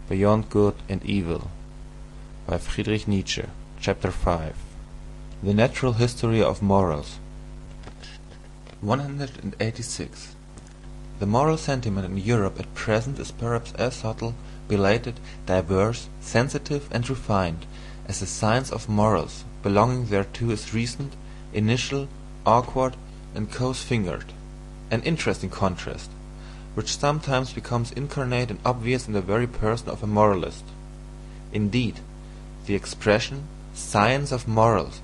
Beyond Good and Evil by Friedrich Nietzsche. Chapter 5. The Natural History of Morals. 186. The moral sentiment in Europe at present is perhaps as subtle, belated, diverse, sensitive, and refined as the science of morals belonging thereto is recent, initial, awkward, and close-fingered. An interesting contrast, which sometimes becomes incarnate and obvious in the very person of a moralist. Indeed, the expression "science of morals"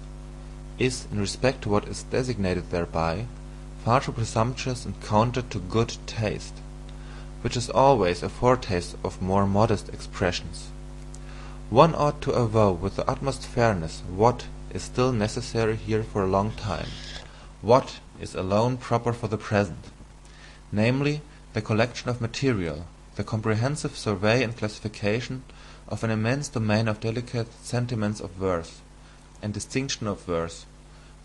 is, in respect to what is designated thereby, far too presumptuous and counter to good taste, which is always a foretaste of more modest expressions. One ought to avow with the utmost fairness what is still necessary here for a long time, what is alone proper for the present, namely the collection of material, the comprehensive survey and classification of an immense domain of delicate sentiments of verse, and distinction of verse,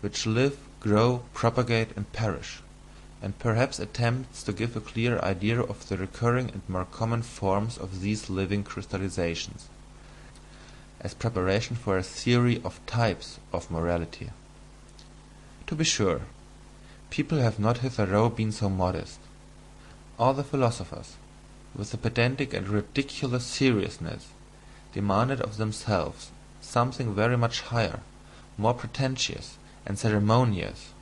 which live, grow, propagate, and perish, and perhaps attempts to give a clear idea of the recurring and more common forms of these living crystallizations, as preparation for a theory of types of morality. To be sure, people have not hitherto been so modest. All the philosophers, with a pedantic and ridiculous seriousness, demanded of themselves something very much higher, more pretentious and ceremonious,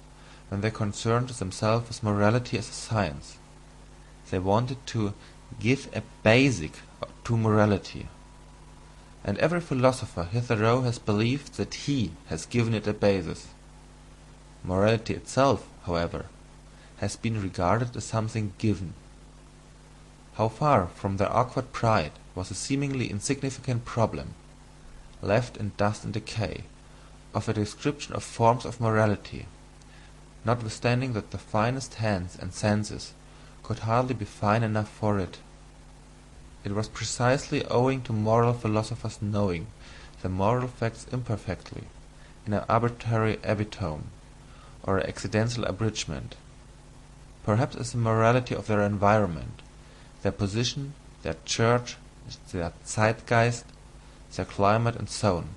when they concerned themselves with morality as a science. They wanted to give a basic to morality, and every philosopher hitherto has believed that he has given it a basis. Morality itself, however, has been regarded as something given. How far from their awkward pride was the seemingly insignificant problem, left in dust and decay, of a description of forms of morality, notwithstanding that the finest hands and senses could hardly be fine enough for it. It was precisely owing to moral philosophers knowing the moral facts imperfectly, in an arbitrary epitome, or accidental abridgment, perhaps as the morality of their environment, their position, their church, their zeitgeist, their climate, and so on.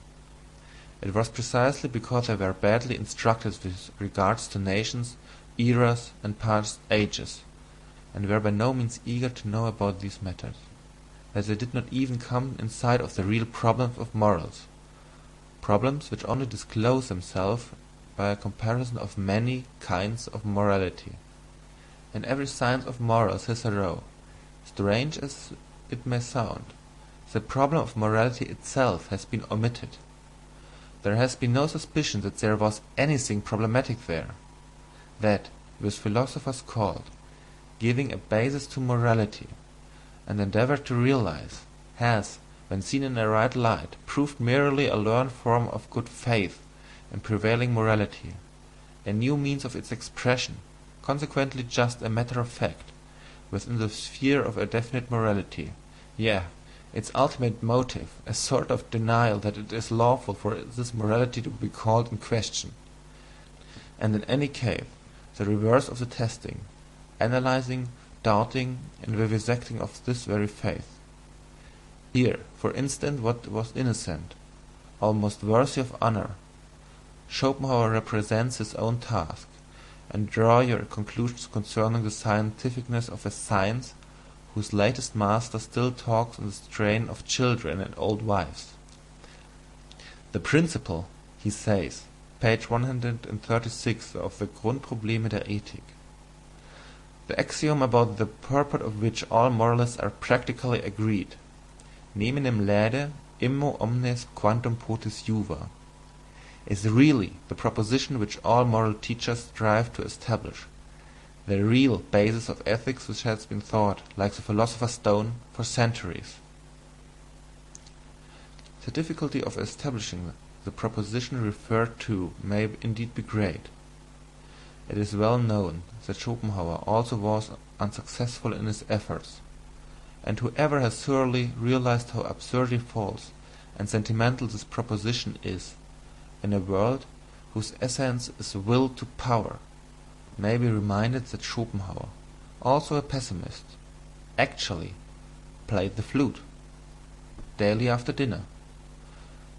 It was precisely because they were badly instructed with regard to nations, eras, and past ages, and were by no means eager to know about these matters, that they did not even come in sight of the real problems of morals, problems which only disclose themselves by a comparison of many kinds of morality. In every science of morals hitherto, strange as it may sound, the problem of morality itself has been omitted. There has been no suspicion that there was anything problematic there, that, which philosophers called giving a basis to morality, and endeavoured to realize, has, when seen in a right light, proved merely a learned form of good faith in prevailing morality, a new means of its expression, consequently just a matter of fact, within the sphere of a definite morality, yea, its ultimate motive, a sort of denial that it is lawful for this morality to be called in question, and in any case the reverse of the testing, analysing, doubting, and vivisecting of this very faith. Here, for instance, what was innocent, almost worthy of honour, Schopenhauer represents his own task, and draw your conclusions concerning the scientificness of a science whose latest master still talks in the strain of children and old wives. The principle, he says, page 136 of the Grundprobleme der Ethik, the axiom about the purport of which all moralists are practically agreed, neminem laede immo omnes quantum potes juva, is really the proposition which all moral teachers strive to establish, the real basis of ethics which has been thought, like the philosopher's stone, for centuries. The difficulty of establishing the proposition referred to may indeed be great. It is well known that Schopenhauer also was unsuccessful in his efforts, and whoever has thoroughly realized how absurdly false and sentimental this proposition is, in a world whose essence is will to power, may be reminded that Schopenhauer, also a pessimist, actually played the flute. daily after dinner.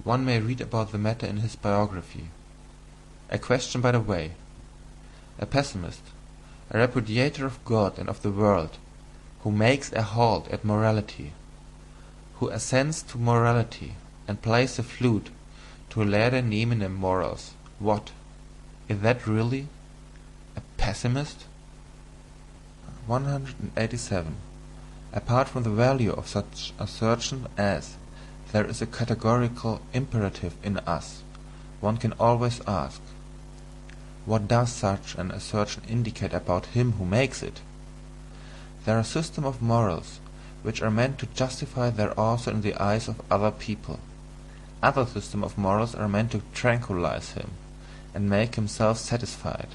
One may read about the matter in his biography. A question by the way. A pessimist, a repudiator of God and of the world, who makes a halt at morality, who assents to morality, and plays the flute to Lehre nemende morals, what? Is that really a pessimist? 187. Apart from the value of such assertion as there is a categorical imperative in us, one can always ask, what does such an assertion indicate about him who makes it? There are systems of morals which are meant to justify their author in the eyes of other people. Other systems of morals are meant to tranquilize him, and make him self-satisfied.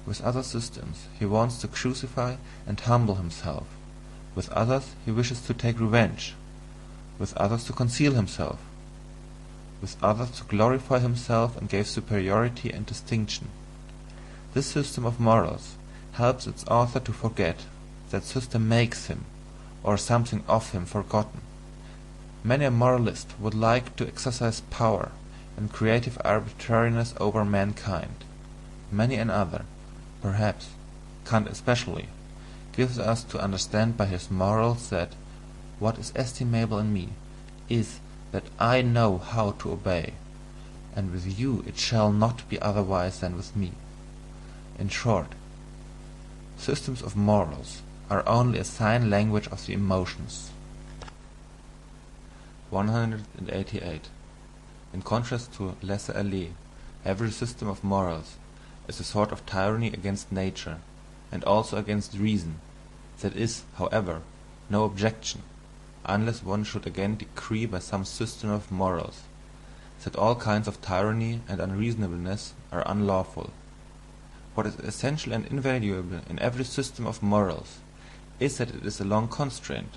With other systems he wants to crucify and humble himself, with others he wishes to take revenge, with others to conceal himself, with others to glorify himself and give superiority and distinction. This system of morals helps its author to forget that system makes him, or something of him, forgotten. Many a moralist would like to exercise power and creative arbitrariness over mankind. Many another, perhaps Kant especially, gives us to understand by his morals that what is estimable in me is that I know how to obey, and with you it shall not be otherwise than with me. In short, systems of morals are only a sign language of the emotions. 188. In contrast to laisser-aller, every system of morals is a sort of tyranny against nature, and also against reason. That is, however, no objection, unless one should again decree by some system of morals that all kinds of tyranny and unreasonableness are unlawful. What is essential and invaluable in every system of morals is that it is a long constraint.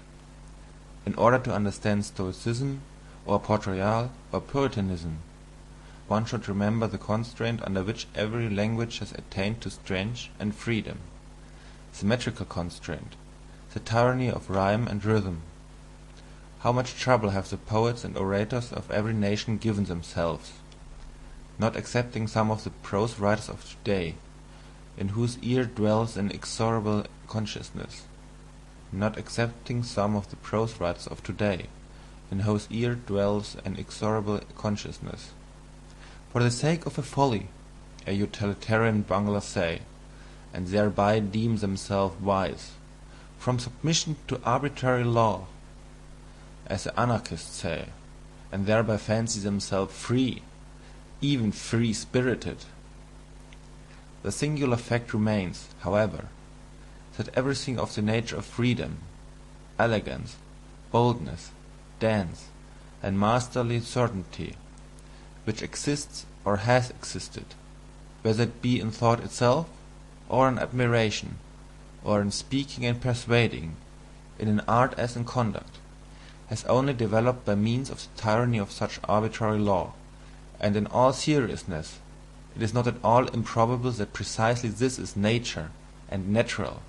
In order to understand Stoicism, or Port Royal, or Puritanism, one should remember the constraint under which every language has attained to strength and freedom, the metrical constraint, the tyranny of rhyme and rhythm. How much trouble have the poets and orators of every nation given themselves, not excepting some of the prose writers of today, in whose ear dwells an inexorable consciousness, not excepting some of the prose writers of today, in whose ear dwells an inexorable consciousness. For the sake of a folly, a utilitarian bungler say, and thereby deem themselves wise, from submission to arbitrary law, as the anarchists say, and thereby fancy themselves free, even free-spirited. The singular fact remains, however, that everything of the nature of freedom, elegance, boldness, dance, and masterly certainty, which exists or has existed, whether it be in thought itself, or in admiration, or in speaking and persuading, in an art as in conduct, has only developed by means of the tyranny of such arbitrary law, and in all seriousness it is not at all improbable that precisely this is nature and natural,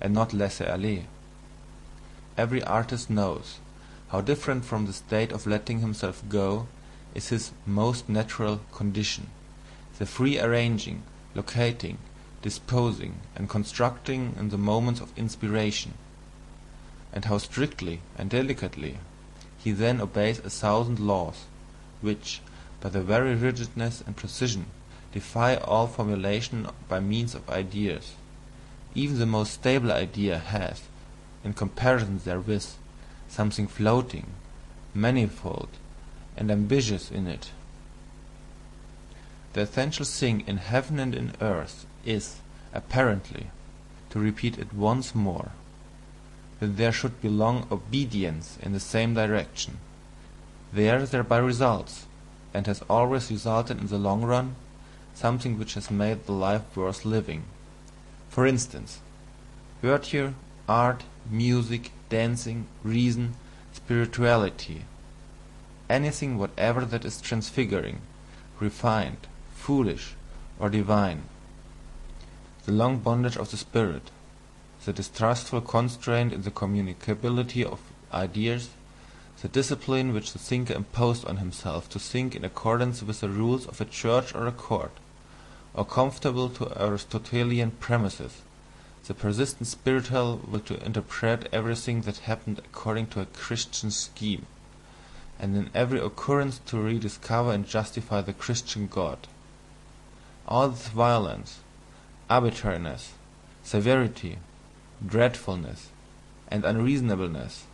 and not laisser-aller. Every artist knows how different from the state of letting himself go is his most natural condition, the free arranging, locating, disposing, and constructing in the moments of inspiration, and how strictly and delicately he then obeys 1,000 laws, which, by their very rigidness and precision, defy all formulation by means of ideas. Even the most stable idea has, in comparison therewith, something floating, manifold, and ambiguous in it. The essential thing in heaven and in earth is, apparently, to repeat it once more, that there should belong obedience in the same direction. There thereby results, and has always resulted in the long run, something which has made the life worth living. For instance, virtue, art, music, dancing, reason, spirituality, anything whatever that is transfiguring, refined, foolish, or divine. The long bondage of the spirit, the distrustful constraint in the communicability of ideas, the discipline which the thinker imposed on himself to think in accordance with the rules of a church or a court, or conformable to Aristotelian premises, the persistent spiritual will to interpret everything that happened according to a Christian scheme, and in every occurrence to rediscover and justify the Christian God. All this violence, arbitrariness, severity, dreadfulness, and unreasonableness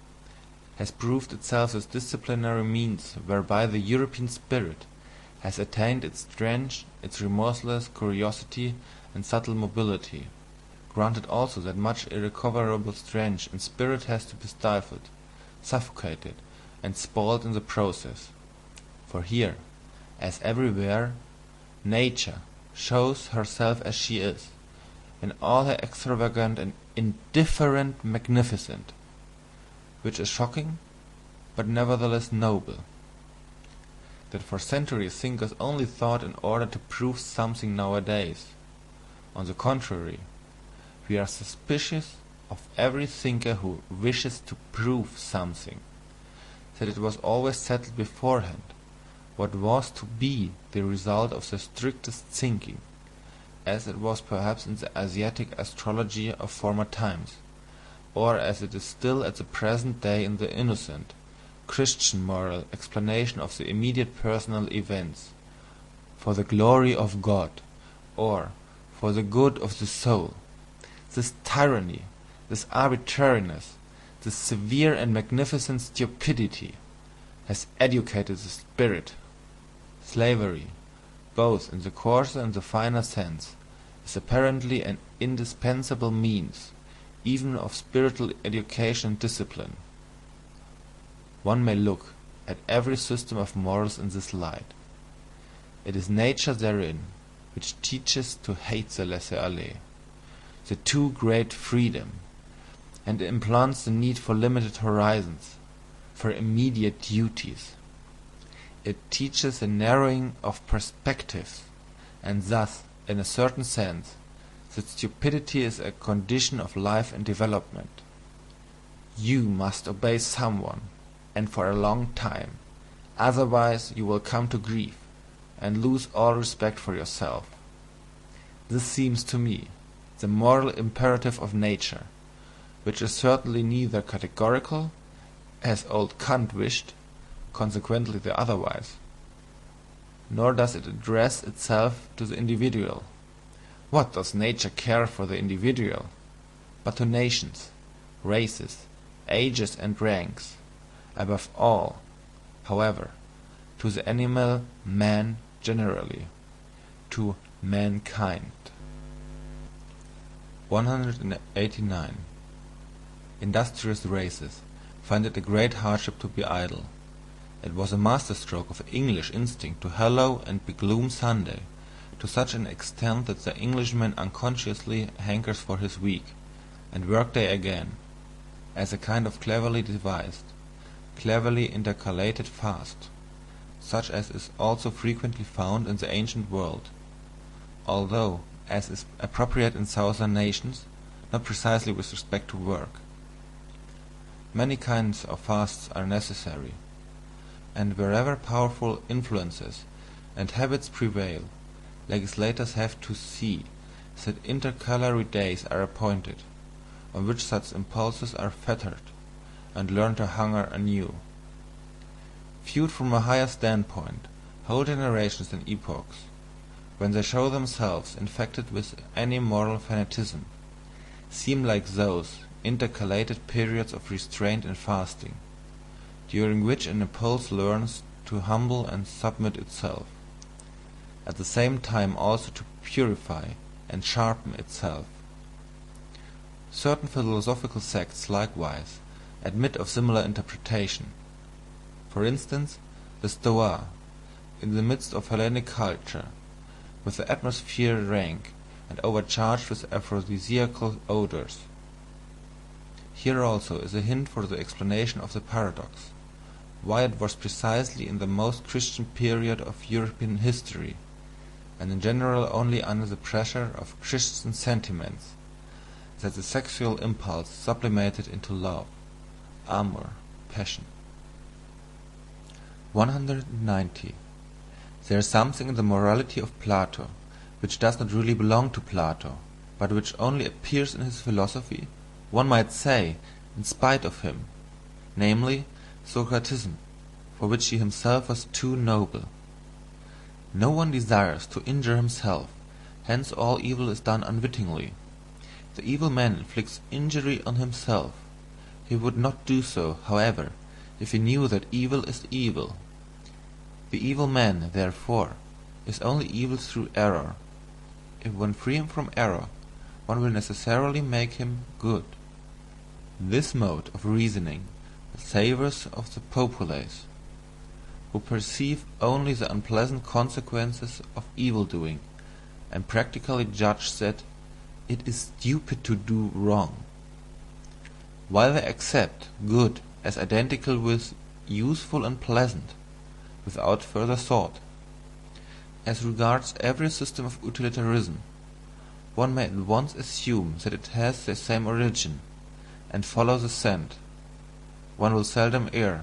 has proved itself as disciplinary means whereby the European spirit has attained its strength, its remorseless curiosity and subtle mobility. Granted also that much irrecoverable strength and spirit has to be stifled, suffocated, and spoiled in the process. For here, as everywhere, nature shows herself as she is, in all her extravagant and indifferent magnificence, which is shocking, but nevertheless noble. That for centuries thinkers only thought in order to prove something nowadays. On the contrary, we are suspicious of every thinker who wishes to prove something, that it was always settled beforehand what was to be the result of the strictest thinking, as it was perhaps in the Asiatic astrology of former times, or as it is still at the present day in the innocent, Christian moral explanation of the immediate personal events, for the glory of God, or for the good of the soul. This tyranny, this arbitrariness, this severe and magnificent stupidity has educated the spirit. Slavery, both in the coarser and the finer sense, is apparently an indispensable means even of spiritual education and discipline. One may look at every system of morals in this light. It is nature therein which teaches to hate the laissez-aller, the too great freedom, and implants the need for limited horizons, for immediate duties. It teaches the narrowing of perspectives, and thus, in a certain sense, that stupidity is a condition of life and development. You must obey someone, and for a long time, otherwise you will come to grief, and lose all respect for yourself. This seems to me the moral imperative of nature, which is certainly neither categorical, as old Kant wished, consequently the otherwise, nor does it address itself to the individual. What does nature care for the individual? But to nations, races, ages and ranks, above all, however, to the animal man generally, to mankind. 189. Industrious races find it a great hardship to be idle. It was a masterstroke of English instinct to hallow and begloom Sunday, to such an extent that the Englishman unconsciously hankers for his week, and workday again, as a kind of cleverly devised, cleverly intercalated fast, such as is also frequently found in the ancient world, although, as is appropriate in southern nations, not precisely with respect to work. Many kinds of fasts are necessary, and wherever powerful influences and habits prevail, legislators have to see that intercalary days are appointed, on which such impulses are fettered, and learn to hunger anew. Viewed from a higher standpoint, whole generations and epochs, when they show themselves infected with any moral fanatism, seem like those intercalated periods of restraint and fasting, during which an impulse learns to humble and submit itself, at the same time also to purify and sharpen itself. Certain philosophical sects likewise admit of similar interpretation. For instance, the Stoa, in the midst of Hellenic culture, with the atmosphere rank and overcharged with aphrodisiacal odours. Here also is a hint for the explanation of the paradox, why it was precisely in the most Christian period of European history, and in general only under the pressure of Christian sentiments, that the sexual impulse sublimated into love, amour, passion. 190. There is something in the morality of Plato which does not really belong to Plato, but which only appears in his philosophy, one might say, in spite of him, namely, Socratism, for which he himself was too noble. No one desires to injure himself, hence all evil is done unwittingly. The evil man inflicts injury on himself. He would not do so, however, if he knew that evil is evil. The evil man, therefore, is only evil through error. If one free him from error, one will necessarily make him good. This mode of reasoning savours of the populace, who perceive only the unpleasant consequences of evil-doing, and practically judge that it is stupid to do wrong, while they accept good as identical with useful and pleasant, without further thought. As regards every system of utilitarianism, one may at once assume that it has the same origin, and follow the scent. One will seldom err.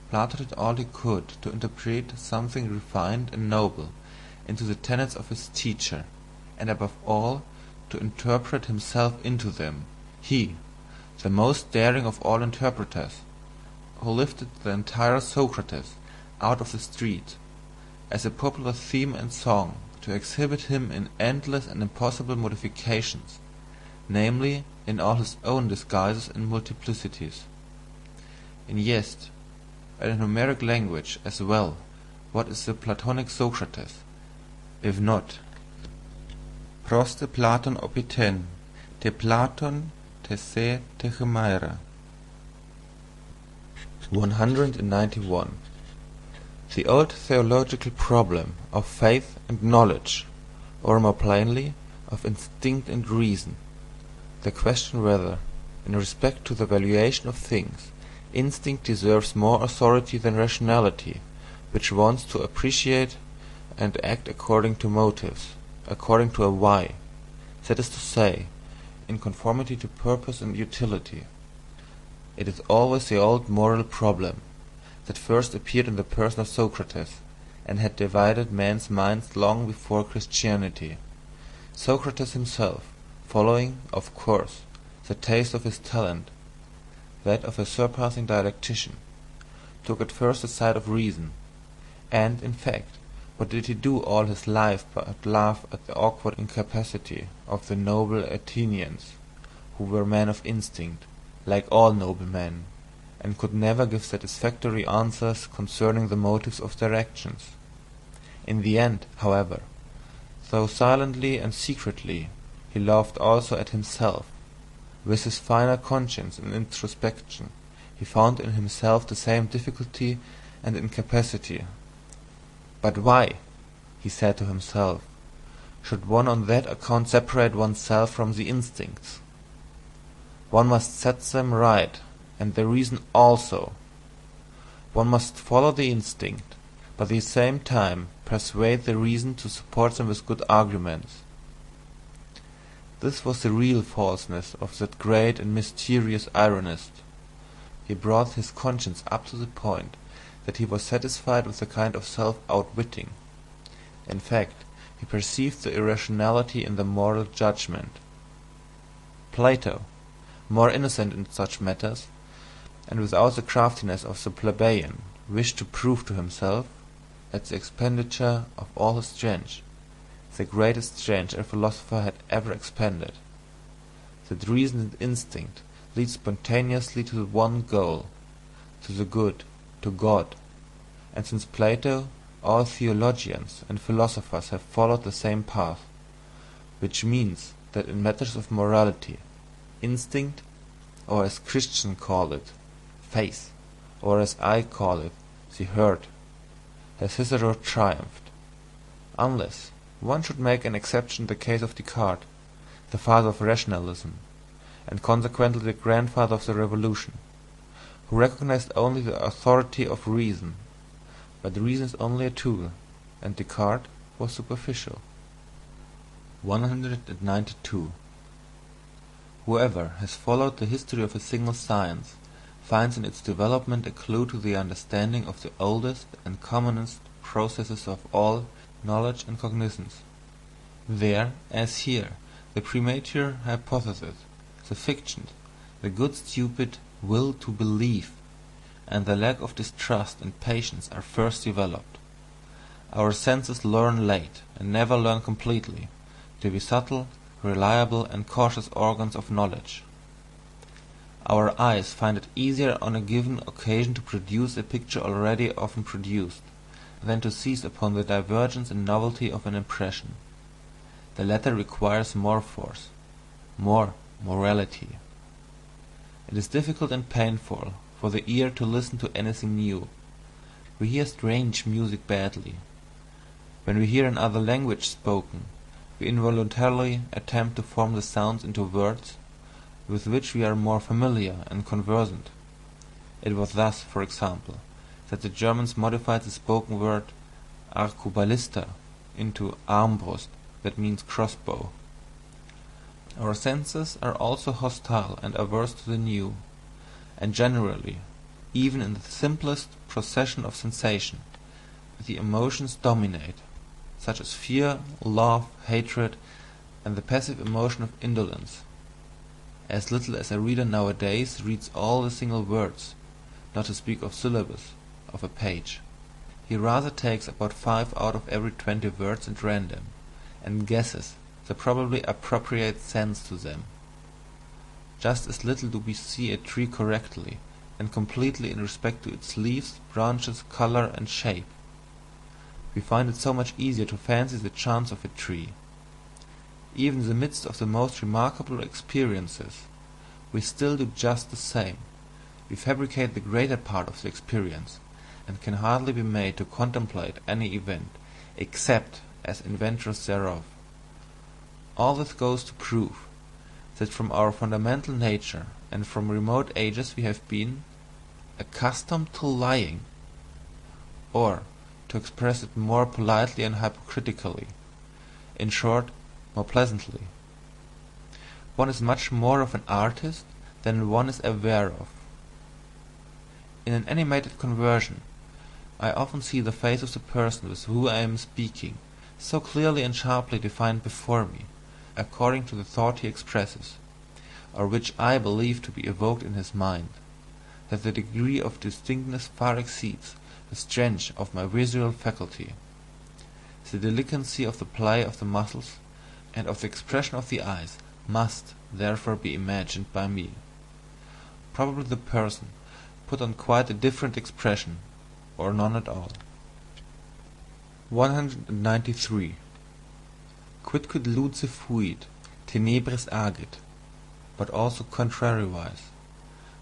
Plato did all he could to interpret something refined and noble into the tenets of his teacher, and above all to interpret himself into them, he, the most daring of all interpreters, who lifted the entire Socrates out of the street, as a popular theme and song, to exhibit him in endless and impossible modifications, namely, in all his own disguises and multiplicities. In jest, and in Homeric language as well, what is the Platonic Socrates, if not proste Platon opiten, te Platon te se te chimaera. 191. The old theological problem of faith and knowledge, or more plainly, of instinct and reason, the question whether, in respect to the valuation of things, instinct deserves more authority than rationality, which wants to appreciate and act according to motives, according to a why, that is to say, in conformity to purpose and utility. It is always the old moral problem, that first appeared in the person of Socrates, and had divided men's minds long before Christianity. Socrates himself, following, of course, the taste of his talent, that of a surpassing dialectician, took at first the side of reason, and, in fact, what did he do all his life but laugh at the awkward incapacity of the noble Athenians, who were men of instinct, like all noble men, and could never give satisfactory answers concerning the motives of their actions. In the end, however, though silently and secretly, he laughed also at himself. With his finer conscience and introspection, he found in himself the same difficulty and incapacity. But why, he said to himself, should one on that account separate oneself from the instincts? One must set them right, and the reason also. One must follow the instinct, but at the same time persuade the reason to support them with good arguments. This was the real falseness of that great and mysterious ironist. He brought his conscience up to the point that he was satisfied with a kind of self-outwitting. In fact, he perceived the irrationality in the moral judgment. Plato, more innocent in such matters, and without the craftiness of the plebeian, wished to prove to himself, at the expenditure of all his strength, the greatest strength a philosopher had ever expended, that reason and instinct lead spontaneously to the one goal, to the good, to God, and since Plato, all theologians and philosophers have followed the same path, which means that in matters of morality, instinct, or as Christians call it, faith, or as I call it, the heart, has hitherto triumphed, unless one should make an exception in the case of Descartes, the father of rationalism, and consequently the grandfather of the Revolution, who recognized only the authority of reason, but reason is only a tool, and Descartes was superficial. 192. Whoever has followed the history of a single science finds in its development a clue to the understanding of the oldest and commonest processes of all knowledge and cognizance. There, as here, the premature hypothesis, the fictions, the good stupid will to believe, and the lack of distrust and patience are first developed. Our senses learn late, and never learn completely, to be subtle, reliable, and cautious organs of knowledge. Our eyes find it easier on a given occasion to produce a picture already often produced, than to seize upon the divergence and novelty of an impression. The latter requires more force, more morality. It is difficult and painful for the ear to listen to anything new. We hear strange music badly. When we hear another language spoken, we involuntarily attempt to form the sounds into words with which we are more familiar and conversant. It was thus, for example, that the Germans modified the spoken word Arqueballista into Armbrust, that means crossbow. Our senses are also hostile and averse to the new, and generally, even in the simplest procession of sensation, the emotions dominate, such as fear, love, hatred, and the passive emotion of indolence. As little as a reader nowadays reads all the single words, not to speak of syllables, of a page. He rather takes about 5 out of every 20 words at random, and guesses the probably appropriate sense to them. Just as little do we see a tree correctly and completely in respect to its leaves, branches, colour, and shape. We find it so much easier to fancy the charms of a tree. Even in the midst of the most remarkable experiences, we still do just the same. We fabricate the greater part of the experience, and can hardly be made to contemplate any event, except as inventors thereof. All this goes to prove that from our fundamental nature and from remote ages we have been accustomed to lying, or, to express it more politely and hypocritically, in short, more pleasantly. One is much more of an artist than one is aware of. In an animated conversation, I often see the face of the person with whom I am speaking so clearly and sharply defined before me, according to the thought he expresses, or which I believe to be evoked in his mind, that the degree of distinctness far exceeds the strength of my visual faculty. The delicacy of the play of the muscles and of the expression of the eyes must, therefore, be imagined by me. Probably the person put on quite a different expression, or none at all. 193. Quidquid luce fuit, tenebris agit, but also contrariwise.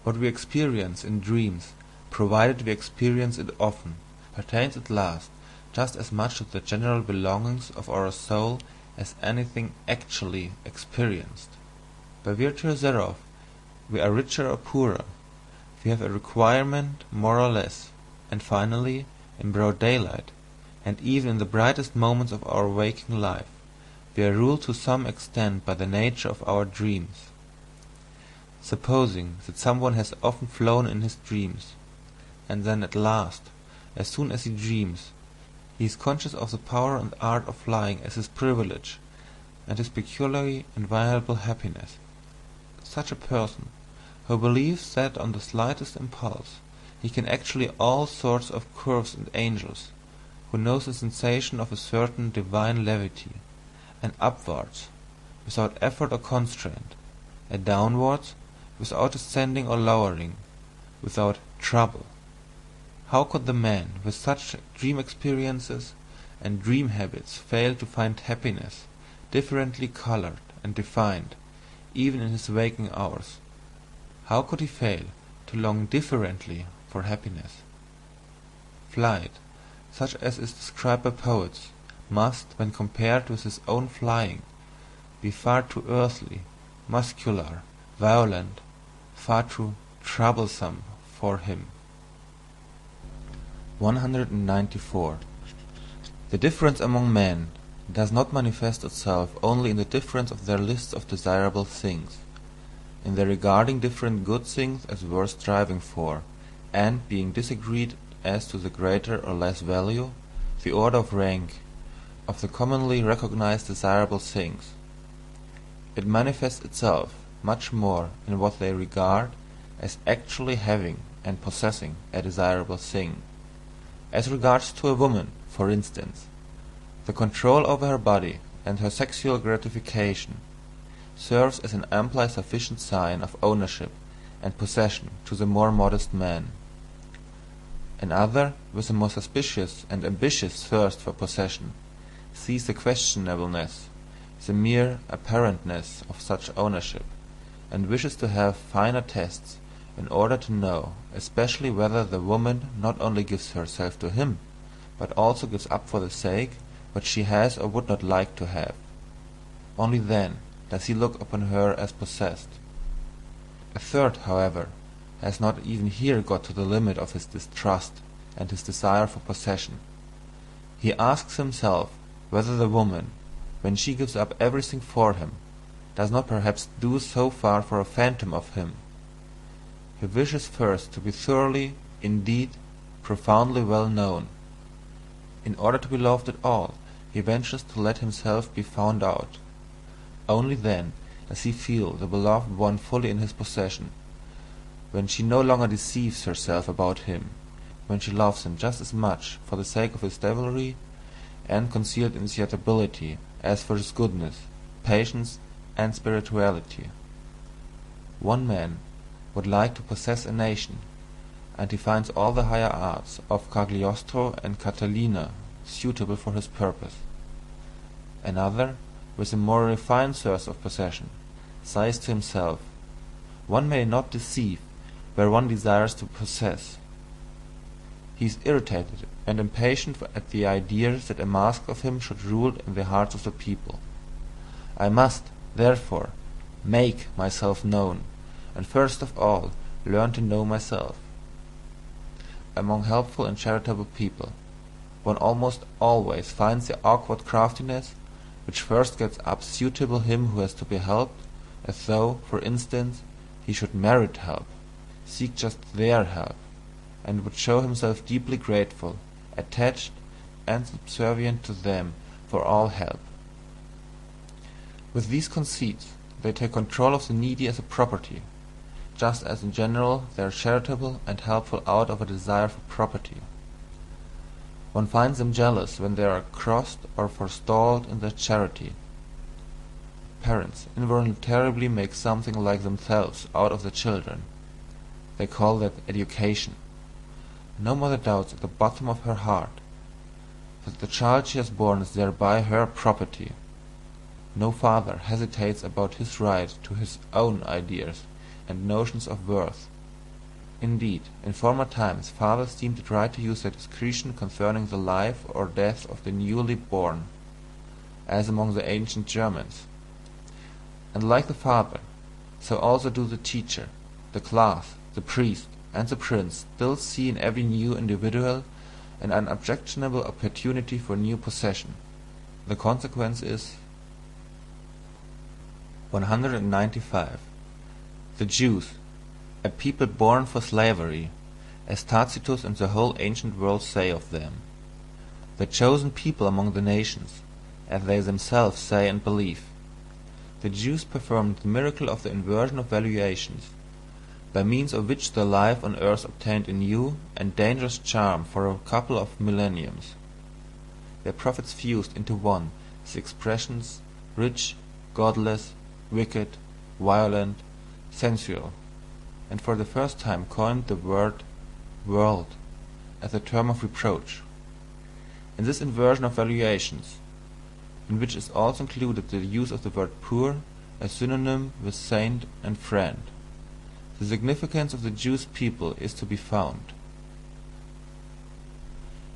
What we experience in dreams, provided we experience it often, pertains at last just as much to the general belongings of our soul as anything actually experienced. By virtue thereof, we are richer or poorer, we have a requirement more or less, and finally, in broad daylight, and even in the brightest moments of our waking life, we are ruled to some extent by the nature of our dreams. Supposing that someone has often flown in his dreams, and then at last, as soon as he dreams, he is conscious of the power and art of flying as his privilege, and his peculiarly inviolable happiness. Such a person, who believes that on the slightest impulse he can actually all sorts of curves and angels, who knows the sensation of a certain divine levity, and upwards, without effort or constraint, and downwards, without ascending or lowering, without trouble. How could the man with such dream experiences and dream habits fail to find happiness differently coloured and defined, even in his waking hours? How could he fail to long differently for happiness? Flight, such as is described by poets, must, when compared with his own flying, be far too earthly, muscular, violent, far too troublesome for him. 194. The difference among men does not manifest itself only in the difference of their lists of desirable things. in their regarding different good things as worth striving for, and being disagreed as to the greater or less value, the order of rank, of the commonly recognized desirable things. It manifests itself much more in what they regard as actually having and possessing a desirable thing. As regards to a woman, for instance, the control over her body and her sexual gratification serves as an amply sufficient sign of ownership and possession to the more modest man. Another, with a more suspicious and ambitious thirst for possession, sees the questionableness, the mere apparentness of such ownership, and wishes to have finer tests in order to know especially whether the woman not only gives herself to him, but also gives up for the sake what she has or would not like to have. Only then does he look upon her as possessed. A third, however, has not even here got to the limit of his distrust and his desire for possession. He asks himself whether the woman, when she gives up everything for him, does not perhaps do so far for a phantom of him. He wishes first to be thoroughly, indeed profoundly well known. In order to be loved at all, he ventures to let himself be found out. Only then does he feel the beloved one fully in his possession, when she no longer deceives herself about him, when she loves him just as much for the sake of his devilry and concealed insatiability as for his goodness, patience, and spirituality. One man would like to possess a nation, and he finds all the higher arts of Cagliostro and Catalina suitable for his purpose. Another, with a more refined thirst of possession, sighs to himself, "One may not deceive where one desires to possess." He is irritated and impatient at the idea that a mask of him should rule in the hearts of the people. "I must, therefore, make myself known, and first of all learn to know myself." Among helpful and charitable people, one almost always finds the awkward craftiness which first gets up suitable him who has to be helped, as though, for instance, he should merit help, seek just their help, and would show himself deeply grateful, attached, and subservient to them for all help. With these conceits they take control of the needy as a property, just as in general they are charitable and helpful out of a desire for property. One finds them jealous when they are crossed or forestalled in their charity. Parents involuntarily make something like themselves out of their children. They call that education. No mother doubts at the bottom of her heart that the child she has born is thereby her property. No father hesitates about his right to his own ideas and notions of worth. Indeed, in former times fathers deemed it right to use their discretion concerning the life or death of the newly born, as among the ancient Germans. And like the father, so also do the teacher, the class, the priest, and the prince still see in every new individual an unobjectionable opportunity for new possession. The consequence is 195. The Jews, a people born for slavery, as Tacitus and the whole ancient world say of them. The chosen people among the nations, as they themselves say and believe. The Jews performed the miracle of the inversion of valuations, by means of which the life on earth obtained a new and dangerous charm for a couple of millenniums. Their prophets fused into one the expressions rich, godless, wicked, violent, sensual, and for the first time coined the word world as a term of reproach. In this inversion of valuations, in which is also included the use of the word poor as synonym with saint and friend, the significance of the Jewish people is to be found.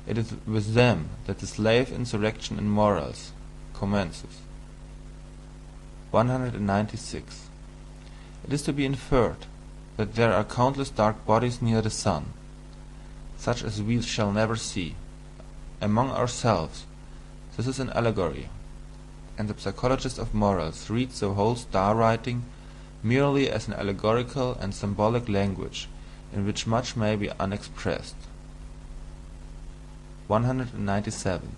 It is with them that the slave insurrection in morals commences. 196. It is to be inferred that there are countless dark bodies near the sun, such as we shall never see, among ourselves. This is an allegory, and the psychologist of morals reads the whole star writing merely as an allegorical and symbolic language in which much may be unexpressed. 197.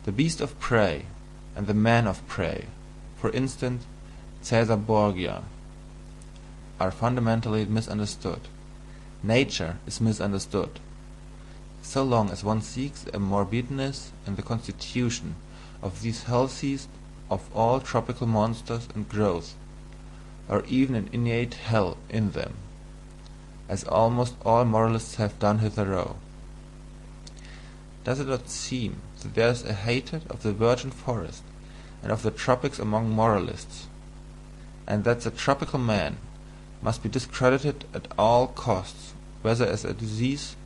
The beast of prey and the man of prey, for instance Caesar Borgia, are fundamentally misunderstood. Nature is misunderstood. So long as one seeks a morbidness in the constitution of these healthiest of all tropical monsters and growths, or even an innate hell in them, as almost all moralists have done hitherto, does it not seem that there is a hatred of the virgin forest and of the tropics among moralists, and that the tropical man must be discredited at all costs, whether as a disease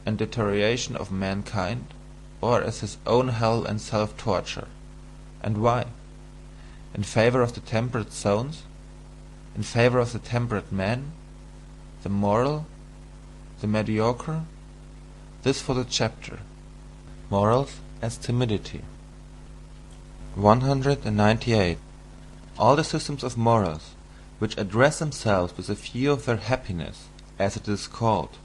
and deterioration of mankind, or as his own hell and self-torture? And why? In favour of the temperate zones? In favour of the temperate man? The moral? The mediocre? This for the chapter. Morals as timidity. 198. All the systems of morals which address themselves with a view of their happiness, as it is called,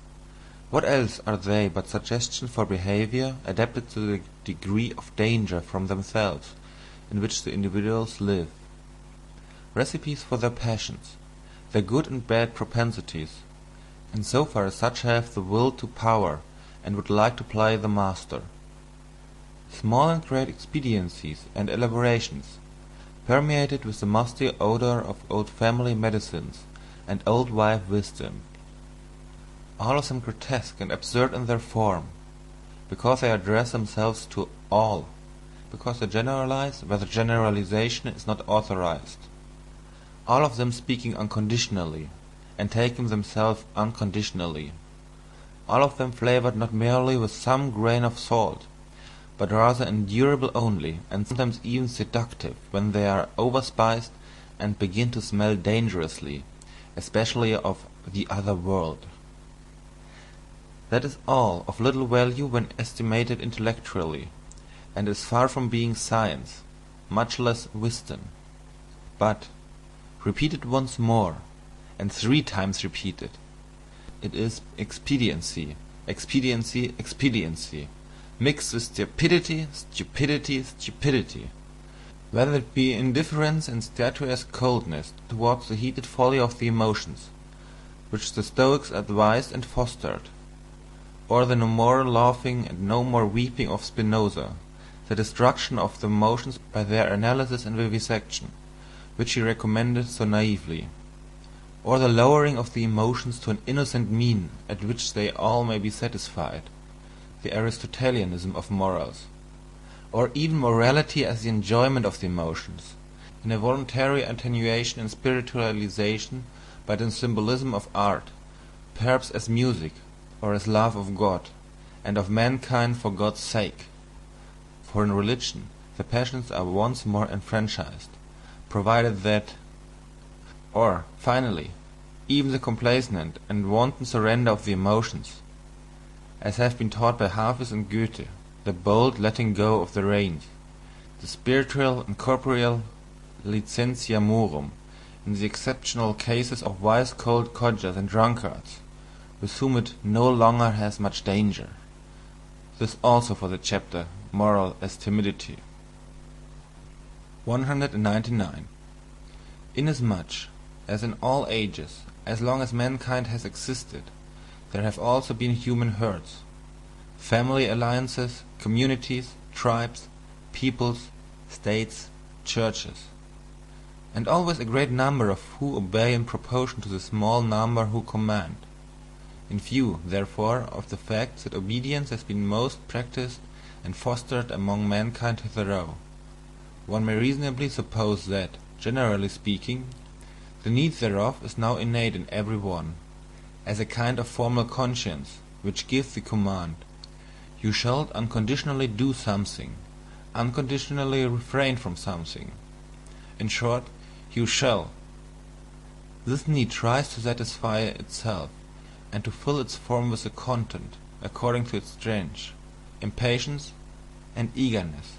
what else are they but suggestions for behaviour adapted to the degree of danger from themselves in which the individuals live? Recipes for their passions, their good and bad propensities, in so far as such have the will to power and would like to play the master. Small and great expediencies and elaborations, permeated with the musty odour of old family medicines and old wife wisdom, all of them grotesque and absurd in their form, because they address themselves to all, because they generalize where the generalization is not authorized, all of them speaking unconditionally, and taking themselves unconditionally, all of them flavoured not merely with some grain of salt, but rather endurable only, and sometimes even seductive, when they are overspiced and begin to smell dangerously, especially of the other world. That is all of little value when estimated intellectually, and is far from being science, much less wisdom. But, repeated once more, and 3 times repeated, it is expediency, expediency, expediency, mixed with stupidity, stupidity, stupidity, whether it be indifference and statuesque coldness towards the heated folly of the emotions, which the Stoics advised and fostered, or the no more laughing and no more weeping of Spinoza, the destruction of the emotions by their analysis and vivisection, which he recommended so naively, or the lowering of the emotions to an innocent mean at which they all may be satisfied, the Aristotelianism of morals, or even morality as the enjoyment of the emotions, in a voluntary attenuation and spiritualization by the symbolism of art, perhaps as music, or as love of God, and of mankind for God's sake. For in religion the passions are once more enfranchised, provided that, or, finally, even the complacent and wanton surrender of the emotions, as have been taught by Hafiz and Goethe, the bold letting go of the reins, the spiritual and corporeal licentia morum, in the exceptional cases of wise cold codgers and drunkards, with whom it no longer has much danger. This also for the chapter Moral as Timidity. 199. Inasmuch as in all ages, as long as mankind has existed, there have also been human herds, family alliances, communities, tribes, peoples, states, churches, and always a great number of who obey in proportion to the small number who command. In view, therefore, of the fact that obedience has been most practised and fostered among mankind hitherto, one may reasonably suppose that, generally speaking, the need thereof is now innate in every one, as a kind of formal conscience, which gives the command, "You shall unconditionally do something, unconditionally refrain from something." In short, "You shall." This need tries to satisfy itself, and to fill its form with a content, according to its strength, impatience, and eagerness.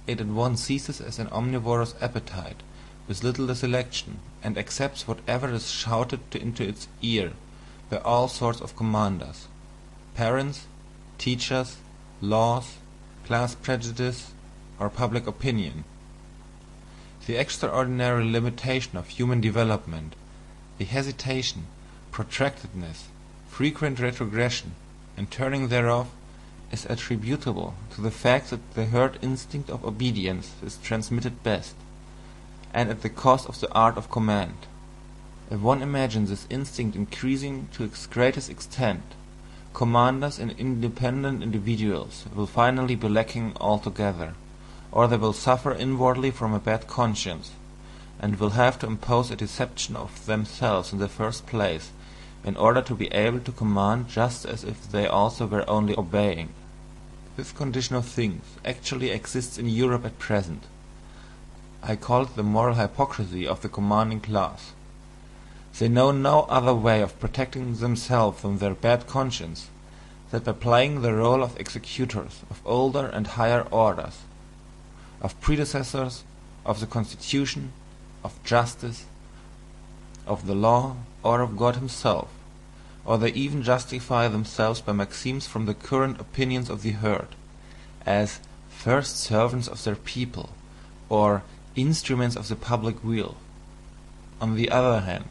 It at once seizes as an omnivorous appetite, with little selection, and accepts whatever is shouted into its ear by all sorts of commanders, parents, teachers, laws, class prejudice, or public opinion. The extraordinary limitation of human development, the hesitation, protractedness, frequent retrogression, and turning thereof, is attributable to the fact that the herd instinct of obedience is transmitted best, and at the cost of the art of command. If one imagines this instinct increasing to its greatest extent, commanders and independent individuals will finally be lacking altogether, or they will suffer inwardly from a bad conscience, and will have to impose a deception of themselves in the first place, in order to be able to command just as if they also were only obeying. This condition of things actually exists in Europe at present. I call it the moral hypocrisy of the commanding class. They know no other way of protecting themselves from their bad conscience than by playing the role of executors of older and higher orders, of predecessors of the Constitution, of justice, of the law, or of God himself, or they even justify themselves by maxims from the current opinions of the herd, as first servants of their people, or instruments of the public weal. On the other hand,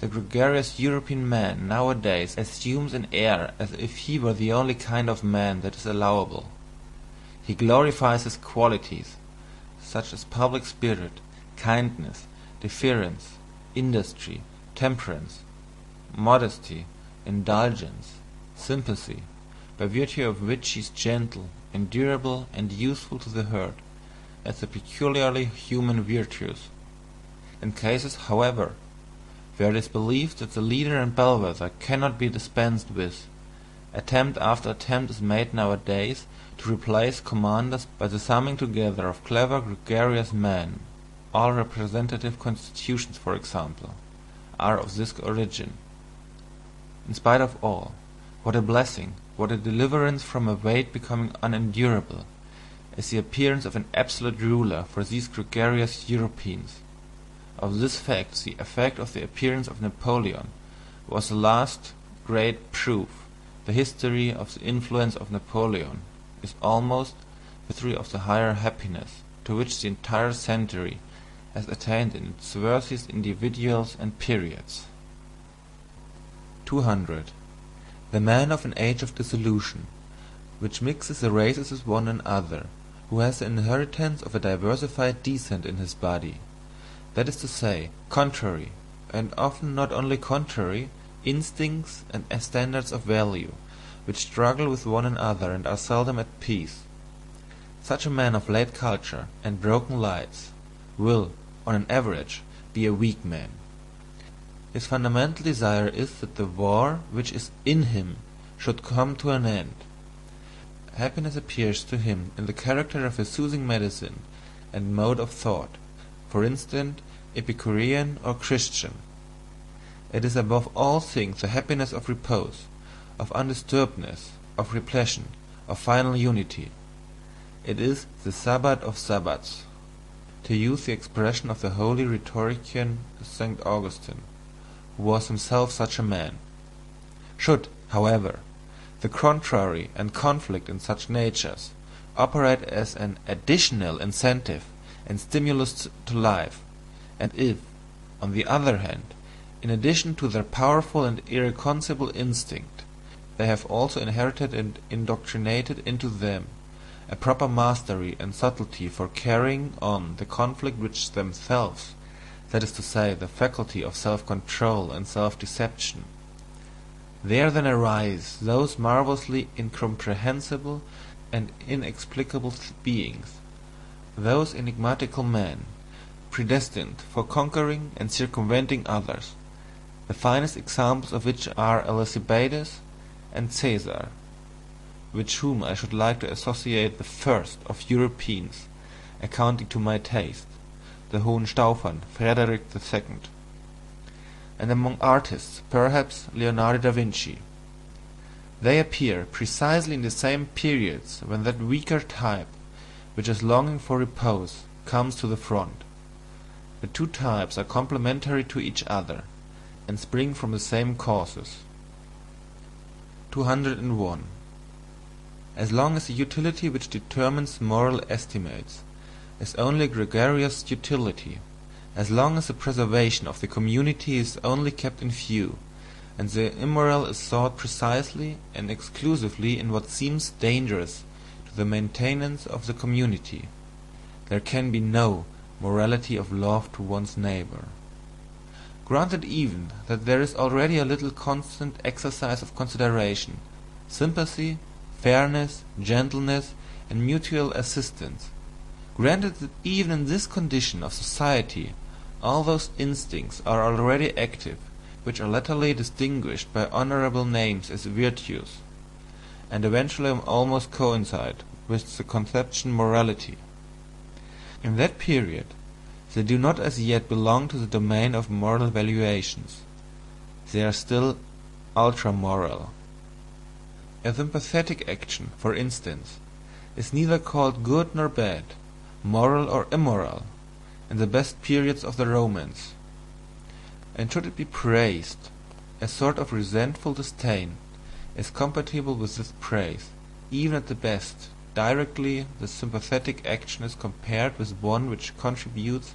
the gregarious European man nowadays assumes an air as if he were the only kind of man that is allowable. He glorifies his qualities, such as public spirit, kindness, deference, industry, temperance, modesty, indulgence, sympathy, by virtue of which he is gentle, endurable, and useful to the herd, as the peculiarly human virtues. In cases, however, where it is believed that the leader and bellwether cannot be dispensed with, attempt after attempt is made nowadays to replace commanders by the summing together of clever gregarious men. All representative constitutions, for example, are of this origin. In spite of all, what a blessing, what a deliverance from a weight becoming unendurable, is the appearance of an absolute ruler for these gregarious Europeans. Of this fact the effect of the appearance of Napoleon was the last great proof. The history of the influence of Napoleon is almost the history of the higher happiness to which the entire century has attained in its worthiest individuals and periods. 200. The man of an age of dissolution, which mixes the races with one another, who has the inheritance of a diversified descent in his body, that is to say, contrary, and often not only contrary, instincts and standards of value, which struggle with one another and are seldom at peace. Such a man of late culture and broken lights will, on an average, be a weak man. His fundamental desire is that the war which is in him should come to an end. Happiness appears to him in the character of a soothing medicine and mode of thought, for instance, Epicurean or Christian. It is above all things the happiness of repose, of undisturbedness, of repletion, of final unity. It is the Sabbath of Sabbaths, to use the expression of the holy rhetorician St. Augustine, who was himself such a man. Should, however, the contrary and conflict in such natures operate as an additional incentive and stimulus to life, and if, on the other hand, in addition to their powerful and irreconcilable instinct, they have also inherited and indoctrinated into them a proper mastery and subtlety for carrying on the conflict which themselves, that is to say, the faculty of self-control and self-deception, there then arise those marvellously incomprehensible and inexplicable beings, those enigmatical men, predestined for conquering and circumventing others, the finest examples of which are Alcibiades and Caesar, with whom I should like to associate the first of Europeans, accounting to my taste, the Hohenstaufen, Frederick II, and among artists, perhaps Leonardo da Vinci. They appear precisely in the same periods when that weaker type, which is longing for repose, comes to the front. The two types are complementary to each other, and spring from the same causes. 201. As long as the utility which determines moral estimates is only gregarious utility, as long as the preservation of the community is only kept in view, and the immoral is sought precisely and exclusively in what seems dangerous to the maintenance of the community, there can be no morality of love to one's neighbour. Granted even that there is already a little constant exercise of consideration, sympathy, fairness, gentleness, and mutual assistance, granted that even in this condition of society all those instincts are already active which are latterly distinguished by honourable names as virtues, and eventually almost coincide with the conception morality, in that period they do not as yet belong to the domain of moral valuations, they are still ultra-moral. A sympathetic action, for instance, is neither called good nor bad, moral or immoral, in the best periods of the Romance, and should it be praised, a sort of resentful disdain is compatible with this praise, even at the best, directly the sympathetic action is compared with one which contributes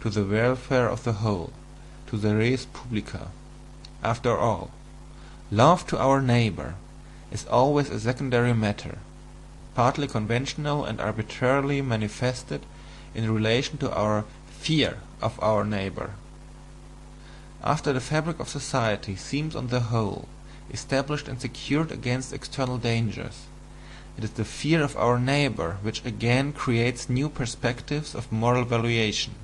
to the welfare of the whole, to the res publica. After all, love to our neighbour is always a secondary matter, partly conventional and arbitrarily manifested in relation to our fear of our neighbour. After the fabric of society seems on the whole established and secured against external dangers, it is the fear of our neighbour which again creates new perspectives of moral valuation.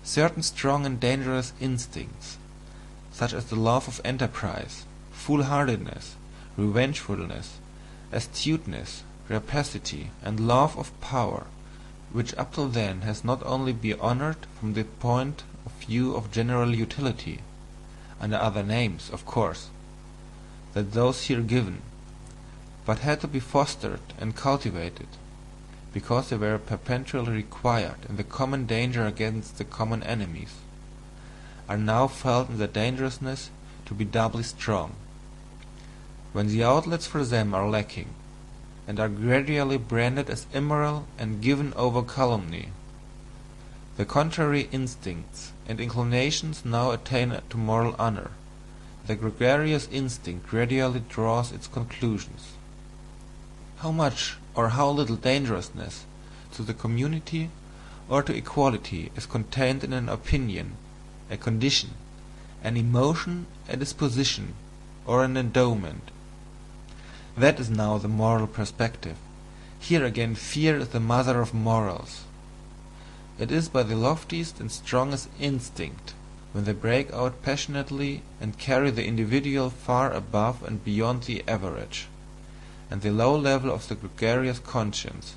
Certain strong and dangerous instincts, such as the love of enterprise, foolhardiness, revengefulness, astuteness, rapacity, and love of power, which up till then has not only been honoured from the point of view of general utility, under other names, of course, than those here given, but had to be fostered and cultivated, because they were perpetually required in the common danger against the common enemies, are now felt in their dangerousness to be doubly strong, when the outlets for them are lacking, and are gradually branded as immoral and given over calumny. The contrary instincts and inclinations now attain to moral honour. The gregarious instinct gradually draws its conclusions. How much or how little dangerousness to the community or to equality is contained in an opinion, a condition, an emotion, a disposition, or an endowment? That is now the moral perspective. Here again fear is the mother of morals. It is by the loftiest and strongest instinct, when they break out passionately and carry the individual far above and beyond the average, and the low level of the gregarious conscience,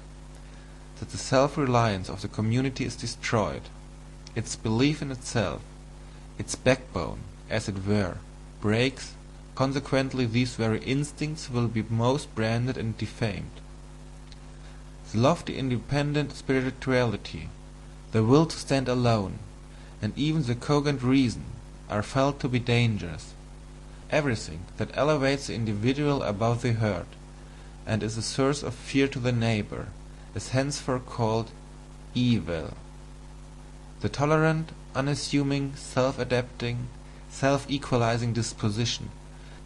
that the self-reliance of the community is destroyed, its belief in itself, its backbone, as it were, breaks. Consequently these very instincts will be most branded and defamed. The lofty independent spirituality, the will to stand alone, and even the cogent reason are felt to be dangerous. Everything that elevates the individual above the herd, and is a source of fear to the neighbour, is henceforth called evil. The tolerant, unassuming, self-adapting, self-equalizing disposition,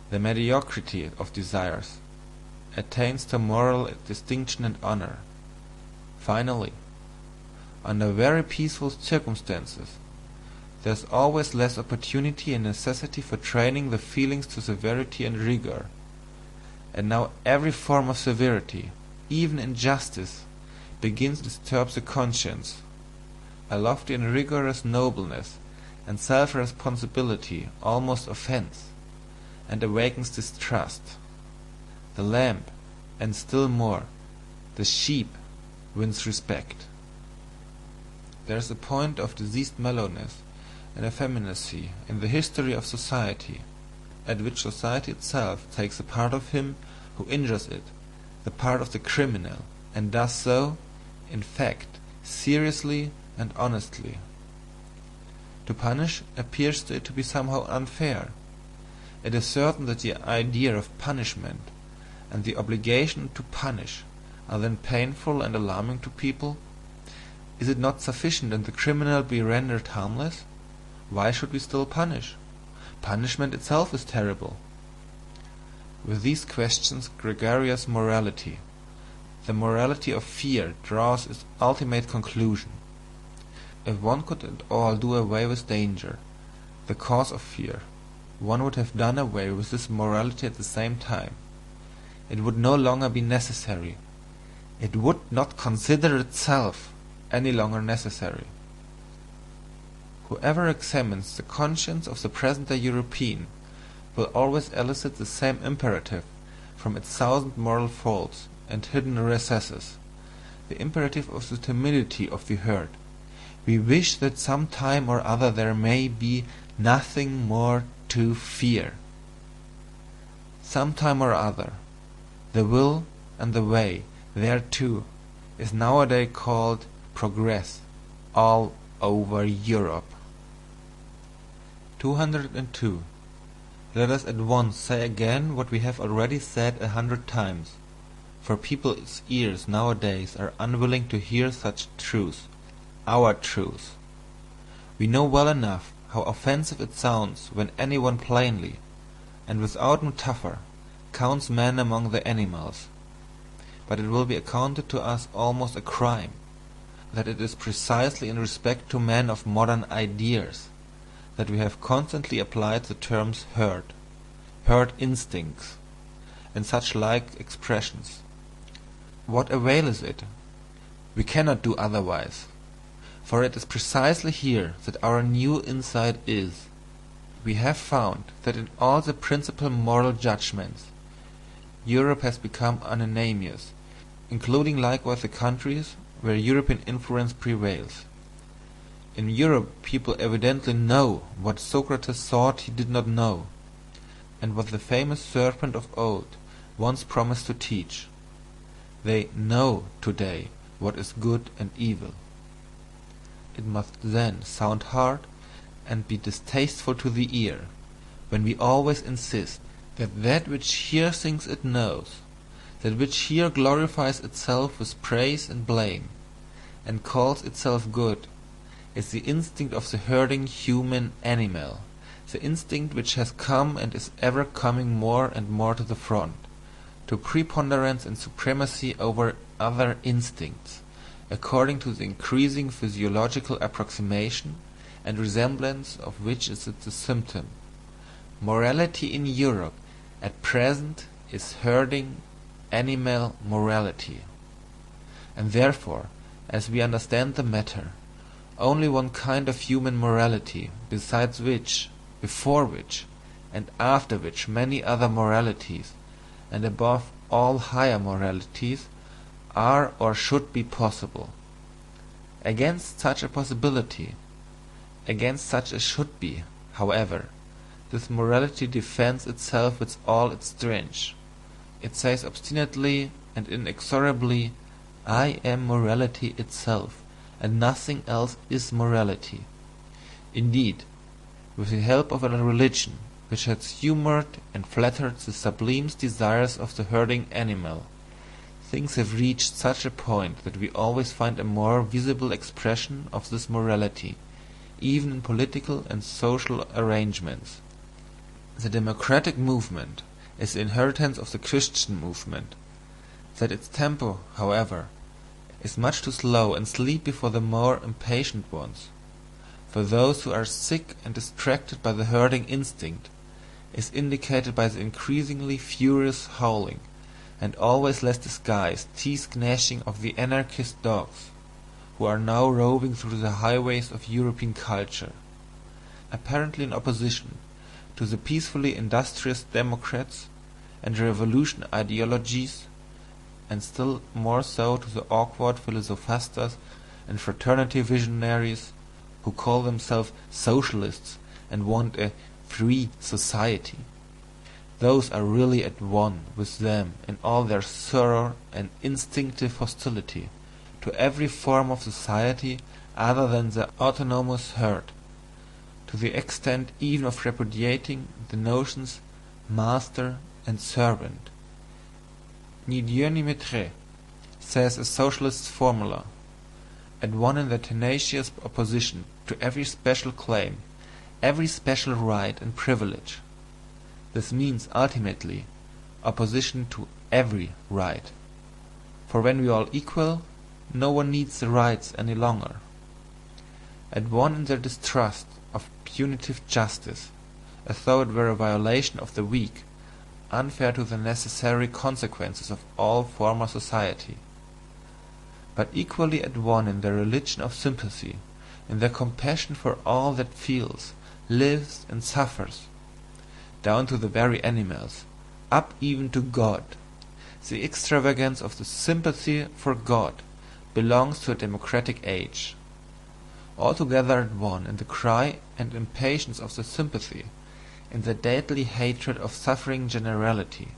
the mediocrity of desires, attains to moral distinction and honour. Finally, under very peaceful circumstances, there is always less opportunity and necessity for training the feelings to severity and rigour, and now every form of severity, even injustice, begins to disturb the conscience. A lofty and rigorous nobleness and self-responsibility almost offends, and awakens distrust. The lamb, and still more, the sheep, wins respect. There is a point of diseased mellowness and effeminacy in the history of society, at which society itself takes the part of him who injures it, the part of the criminal, and does so, in fact, seriously and honestly. To punish appears to it to be somehow unfair. It is certain that the idea of punishment and the obligation to punish are then painful and alarming to people. Is it not sufficient that the criminal be rendered harmless? Why should we still punish? Punishment itself is terrible. With these questions gregarious morality, the morality of fear, draws its ultimate conclusion. If one could at all do away with danger, the cause of fear, one would have done away with this morality at the same time. It would no longer be necessary. It would not consider itself any longer necessary. Whoever examines the conscience of the present-day European will always elicit the same imperative from its thousand moral faults and hidden recesses, the imperative of the timidity of the herd. We wish that some time or other there may be nothing more to fear. Some time or other, the will and the way thereto is nowadays called progress all over Europe. 202. Let us at once say again what we have already said 100 times, for people's ears nowadays are unwilling to hear such truth, our truth. We know well enough how offensive it sounds when anyone plainly, and without metaphor, counts man among the animals, but it will be accounted to us almost a crime that it is precisely in respect to men of modern ideas that we have constantly applied the terms herd instincts, and such like expressions. What avail is it? We cannot do otherwise, for it is precisely here that our new insight is. We have found that in all the principal moral judgments Europe has become unanimous, including likewise the countries where European influence prevails. In Europe people evidently know what Socrates thought he did not know, and what the famous serpent of old once promised to teach. They know today what is good and evil. It must then sound hard and be distasteful to the ear when we always insist that that which here thinks it knows, that which here glorifies itself with praise and blame, and calls itself good, is the instinct of the herding human animal, the instinct which has come and is ever coming more and more to the front, to preponderance and supremacy over other instincts, according to the increasing physiological approximation and resemblance of which is the symptom. Morality in Europe at present is herding animal morality, and therefore, as we understand the matter, only one kind of human morality, besides which, before which, and after which many other moralities, and above all higher moralities, are or should be possible. Against such a possibility, against such a should be, however, this morality defends itself with all its strength. It says obstinately and inexorably, I am morality itself, and nothing else is morality. Indeed, with the help of a religion which has humoured and flattered the sublime desires of the herding animal, things have reached such a point that we always find a more visible expression of this morality, even in political and social arrangements. The democratic movement is the inheritance of the Christian movement. That its tempo, however, is much too slow and sleepy for the more impatient ones, for those who are sick and distracted by the herding instinct, is indicated by the increasingly furious howling, and always less disguised teeth-gnashing of the anarchist dogs, who are now roving through the highways of European culture, apparently in opposition to the peacefully industrious democrats and revolution ideologies, and still more so to the awkward philosophers and fraternity visionaries who call themselves socialists and want a free society. Those are really at one with them in all their thorough and instinctive hostility to every form of society other than the autonomous herd, to the extent even of repudiating the notions master and servant. Ni Dieu ni maître, says a socialist's formula, at one in their tenacious opposition to every special claim, every special right and privilege. This means ultimately opposition to every right, for when we are all equal, no one needs the rights any longer. At one in their distrust of punitive justice, as though it were a violation of the weak, unfair to the necessary consequences of all former society. But equally at one in their religion of sympathy, in their compassion for all that feels, lives and suffers, down to the very animals, up even to God. The extravagance of the sympathy for God belongs to a democratic age. Altogether at one in the cry and impatience of the sympathy, in the deadly hatred of suffering generality,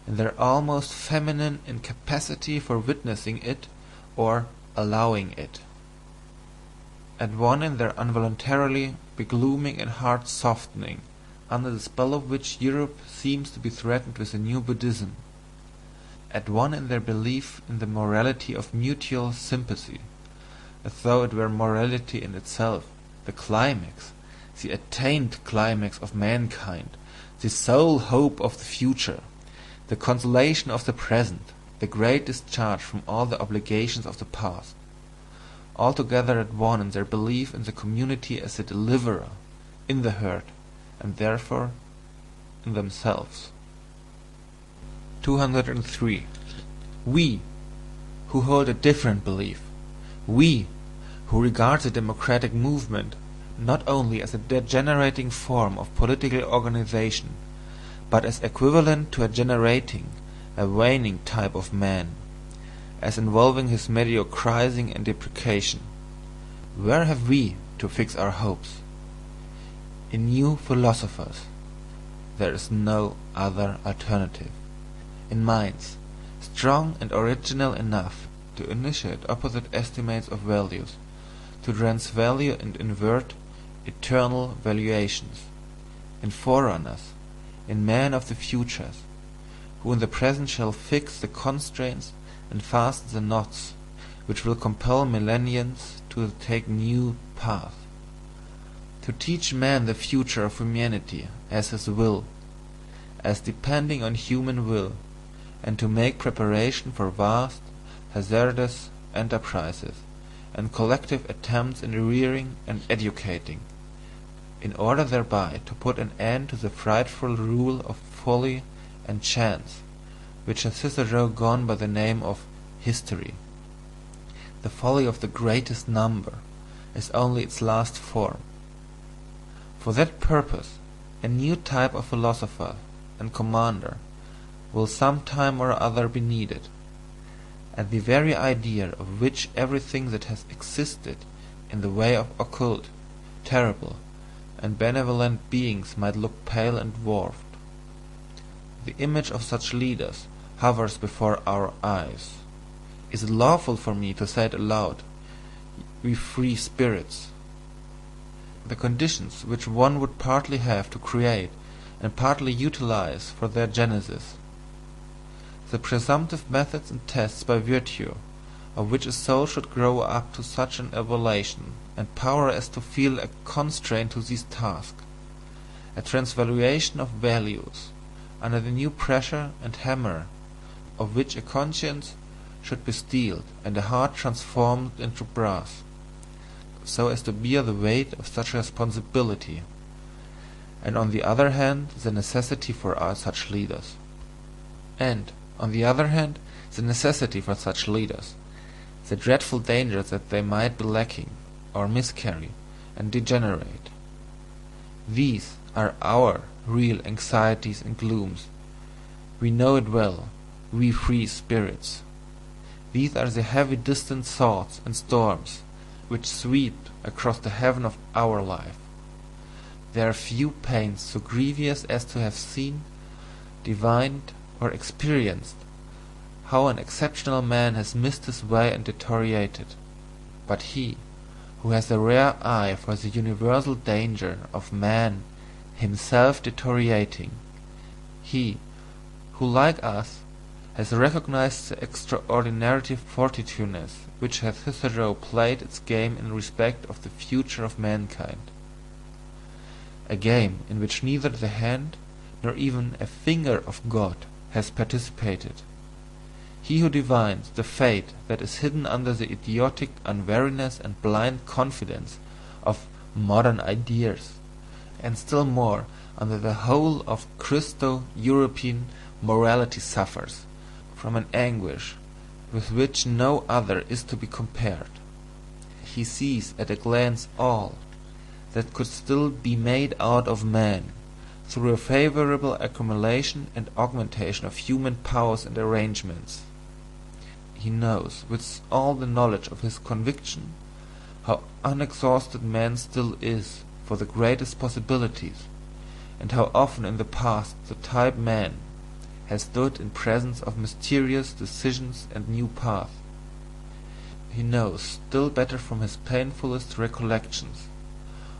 in their almost feminine incapacity for witnessing it or allowing it. At one in their involuntarily beglooming and heart softening, under the spell of which Europe seems to be threatened with a new Buddhism. At one in their belief in the morality of mutual sympathy, as though it were morality in itself, the climax, the attained climax of mankind, the sole hope of the future, the consolation of the present, the great discharge from all the obligations of the past. Altogether at one in their belief in the community as a deliverer, in the herd, and therefore in themselves. 203. We, who hold a different belief, we, who regard the democratic movement not only as a degenerating form of political organization, but as equivalent to a degenerating, a waning type of man, as involving his mediocrising and depreciation. Where have we to fix our hopes? In new philosophers. There is no other alternative. In minds strong and original enough to initiate opposite estimates of values, to transvalue and invert eternal valuations. In forerunners, in men of the futures, who in the present shall fix the constraints and fasten the knots which will compel millenniums to take new paths. To teach man the future of humanity as his will, as depending on human will, and to make preparation for vast, hazardous enterprises, and collective attempts in rearing and educating, in order thereby to put an end to the frightful rule of folly and chance, which has Cicero gone by the name of history. The folly of the greatest number is only its last form. For that purpose a new type of philosopher and commander will some time or other be needed, and the very idea of which everything that has existed in the way of occult, terrible, and benevolent beings might look pale and dwarfed. The image of such leaders hovers before our eyes. Is it lawful for me to say it aloud, we free spirits? The conditions which one would partly have to create and partly utilize for their genesis, the presumptive methods and tests by virtue of which a soul should grow up to such an elevation and power as to feel a constraint to these tasks, a transvaluation of values, under the new pressure and hammer of which a conscience should be steeled and a heart transformed into brass, so as to bear the weight of such responsibility, and on the other hand the necessity for such leaders, and on the other hand the necessity for such leaders, the dreadful danger that they might be lacking, or miscarry, and degenerate. These are our real anxieties and glooms. We know it well, we free spirits. These are the heavy distant thoughts and storms which sweep across the heaven of our life. There are few pains so grievous as to have seen, divined, or experienced how an exceptional man has missed his way and deteriorated, but he, who has a rare eye for the universal danger of man himself deteriorating, he who, like us, has recognized the extraordinary fortitudeness which has hitherto played its game in respect of the future of mankind, a game in which neither the hand nor even a finger of God has participated, he who divines the fate that is hidden under the idiotic unwariness and blind confidence of modern ideas, and still more under the whole of Christo-European morality, suffers from an anguish with which no other is to be compared. He sees at a glance all that could still be made out of man through a favourable accumulation and augmentation of human powers and arrangements. He knows, with all the knowledge of his conviction, how unexhausted man still is for the greatest possibilities, and how often in the past the type man has stood in presence of mysterious decisions and new paths. He knows still better from his painfulest recollections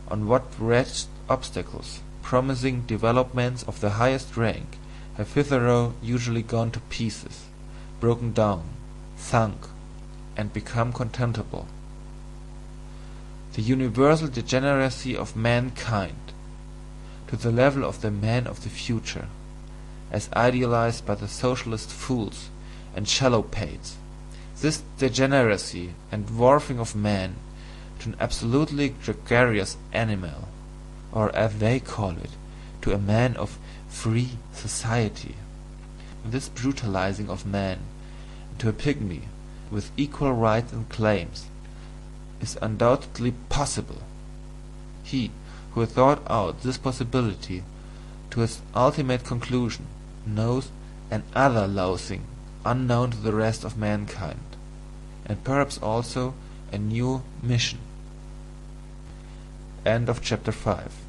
on what wretched obstacles promising developments of the highest rank have hitherto usually gone to pieces, broken down, sunk, and become contemptible. The universal degeneracy of mankind, to the level of the man of the future, as idealized by the socialist fools and shallow-pates, this degeneracy and dwarfing of man to an absolutely gregarious animal, or as they call it, to a man of free society, this brutalizing of man into a pygmy with equal rights and claims, is undoubtedly possible. He who has thought out this possibility to its ultimate conclusion knows another loathing unknown to the rest of mankind, and perhaps also a new mission. End of chapter 5.